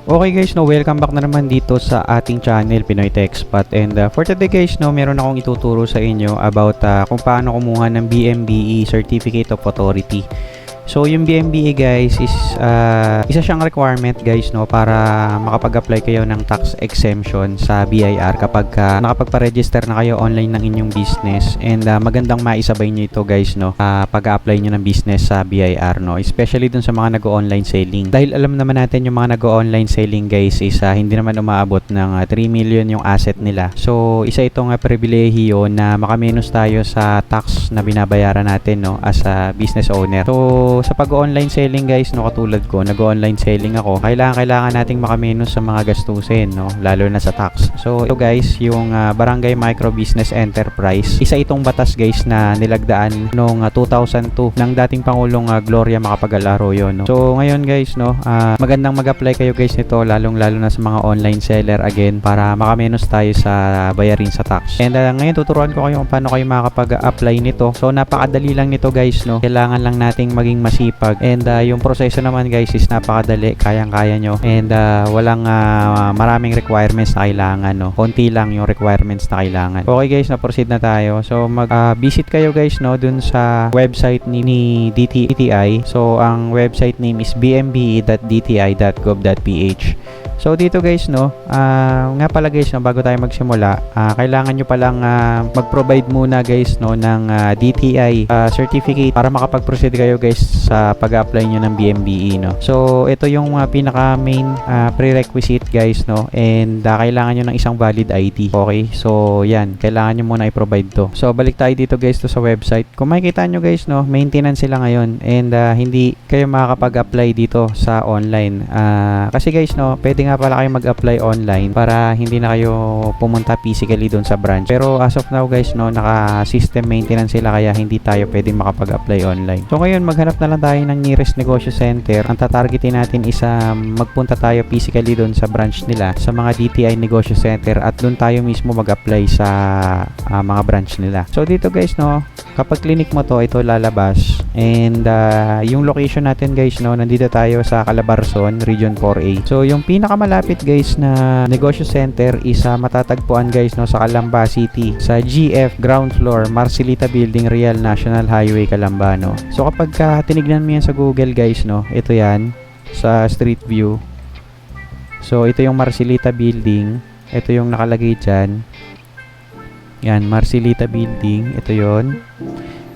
Okay guys, no, welcome back na naman dito sa ating channel Pinoy Tech Spot. And for today guys, no, meron akong ituturo sa inyo about kung paano kumuha ng BMBE Certificate of Authority. So yung BMBE guys is isa siyang requirement guys, no, para makapag-apply kayo ng tax exemption sa BIR kapag nakapagpa-register na kayo online ng inyong business. And magandang maisabay niyo ito guys, no, pag-apply niyo ng business sa BIR, no, especially dun sa mga nag-online selling. Dahil alam naman natin yung mga nag-online selling guys is hindi naman umaabot ng 3 million yung asset nila. So isa itong pribilehiyo na makamenos tayo sa tax na binabayaran natin, no, as a business owner. So sa pag-online selling guys, no, katulad ko, nag-online selling ako, kailangan nating makamenos sa mga gastusin, no, lalo na sa tax. So ito guys, yung Barangay Micro Business Enterprise, isa itong batas guys na nilagdaan noong 2002 ng dating Pangulong Gloria Macapagal-Arroyo, no. So ngayon guys, no, magandang mag-apply kayo guys nito, lalo na sa mga online seller again, para makamenos tayo sa bayarin sa tax. And ngayon tuturuan ko kayo kung paano kayo makakapag-apply nito. So napakadali lang nito guys, no. Kailangan lang nating maging masipag, and yung proseso naman guys is napakadali, kayang-kaya nyo, and walang maraming requirements na kailangan, no. Konti lang yung requirements na kailangan. Okay guys, na-proceed na tayo. So mag-visit kayo guys, no, dun sa website ni DTI. So ang website name is bmbe.dti.gov.ph. So dito guys, no, nga pala guys, no, bago tayo magsimula, kailangan nyo palang mag-provide muna guys, no, ng DTI certificate para makapag-proceed kayo guys sa pag-apply nyo ng BMBE, no. So ito yung pinaka main prerequisite guys, no, and kailangan nyo ng isang valid ID. Okay, so yan, kailangan nyo muna i-provide to. So balik tayo dito guys to sa website. Kung makikita nyo guys, no, maintenance sila ngayon, and hindi kayo makakapag-apply dito sa online, kasi guys, no, pwede nga pala kayo mag-apply online para hindi na kayo pumunta physically doon sa branch. Pero as of now guys, no, naka-system maintenance sila, kaya hindi tayo pwedeng makapag-apply online. So ngayon, maghanap na lang tayo ng nearest negosyo center. Ang tatargetin natin is magpunta tayo physically doon sa branch nila, sa mga DTI negosyo center, at doon tayo mismo mag-apply sa mga branch nila. So dito guys, no, kapag clinic mo to, ito lalabas, and yung location natin guys, no, nandito tayo sa Calabarzon, Region 4A. So yung pinakamalapit guys na negosyo center is matatagpuan guys, no, sa Calamba City, sa GF ground floor, Marcelita Building, Real National Highway, Calamba, no. So kapag tinignan mo yan sa Google guys, no, ito yan sa Street View. So ito yung Marcelita Building, ito yung nakalagay dyan, yan, Marcelita Building, ito yon.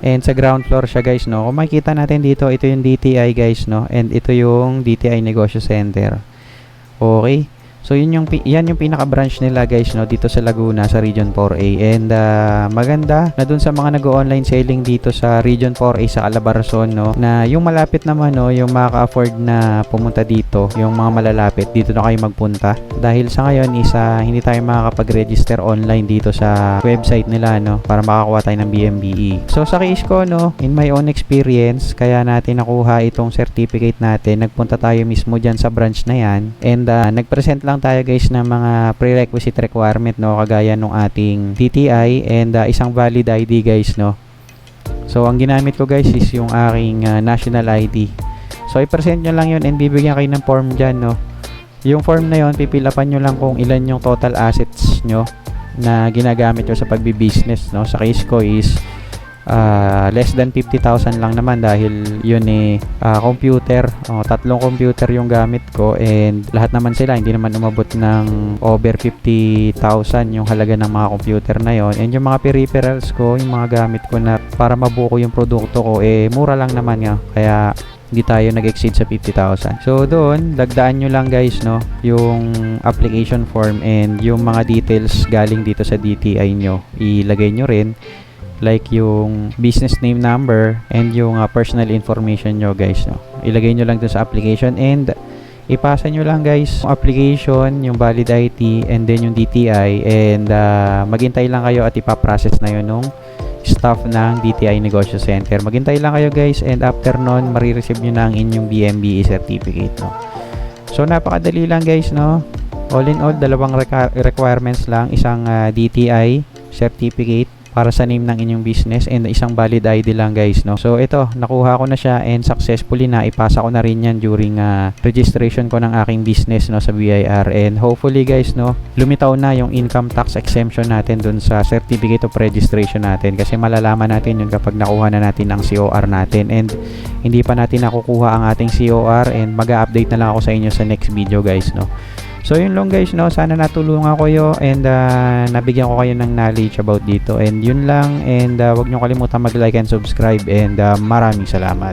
And sa ground floor siya guys, no. Kung makikita natin dito, ito yung DTI guys, no, and ito yung DTI Negosyo Center. Okay, so yan yung pinaka-branch nila guys, no, dito sa Laguna, sa Region 4A. And maganda na dun sa mga nag-online selling dito sa Region 4A sa Calabarzon, no, na yung malapit naman, no, yung makaka-afford na pumunta dito, yung mga malalapit, dito na kayo magpunta. Dahil sa ngayon hindi tayo makakapag-register online dito sa website nila, no, para makakuha tayo ng BMBE. So sa case ko, no, in my own experience, kaya natin nakuha itong certificate natin, nagpunta tayo mismo dyan sa branch na yan, and nag-present lang tayo guys ng mga prerequisite requirement, no, kagaya nung ating DTI and isang valid ID guys, no. So ang ginamit ko guys is yung aking national ID. So i-present nyo lang yun, and bibigyan kayo ng form dyan, no. Yung form na yun, pipilapan nyo lang kung ilan yung total assets nyo na ginagamit nyo sa pagbibusiness, no. Sa case ko is less than 50,000 lang naman, dahil yun computer, 3 computer yung gamit ko, and lahat naman sila hindi naman umabot ng over 50,000 yung halaga ng mga computer na yon. And yung mga peripherals ko, yung mga gamit ko na para mabuo ko yung produkto ko, mura lang naman nga, kaya hindi tayo nag-exceed sa 50,000. So doon, dagdaan nyo lang guys, no, yung application form, and yung mga details galing dito sa DTI nyo, ilagay nyo rin, like yung business name number and yung personal information nyo guys, no. Ilagay nyo lang dun sa application, and ipasa nyo lang guys yung application, yung valid ID, and then yung DTI, and maghintay lang kayo at ipaprocess na yun nung staff ng DTI Negosyo Center. Maghintay lang kayo guys, and after nun, marireceive nyo na ang inyong BMBE certificate, no. So napakadali lang guys, no. All in all, dalawang requirements lang, isang DTI certificate para sa name ng inyong business and isang valid ID lang guys, no. So ito, nakuha ko na siya and successfully na ipasa ko na rin yan during registration ko ng aking business, no, sa BIR. And hopefully guys, no, lumitaw na yung income tax exemption natin dun sa certificate of registration natin, kasi malalaman natin yun kapag nakuha na natin ang COR natin. And hindi pa natin nakukuha ang ating COR, and mag-update na lang ako sa inyo sa next video guys, no. So yun lang guys, no, sana natulungan ko kayo and nabigyan ko kayo ng knowledge about dito, and yun lang. And wag nyo kalimutan mag-like and subscribe, and maraming salamat.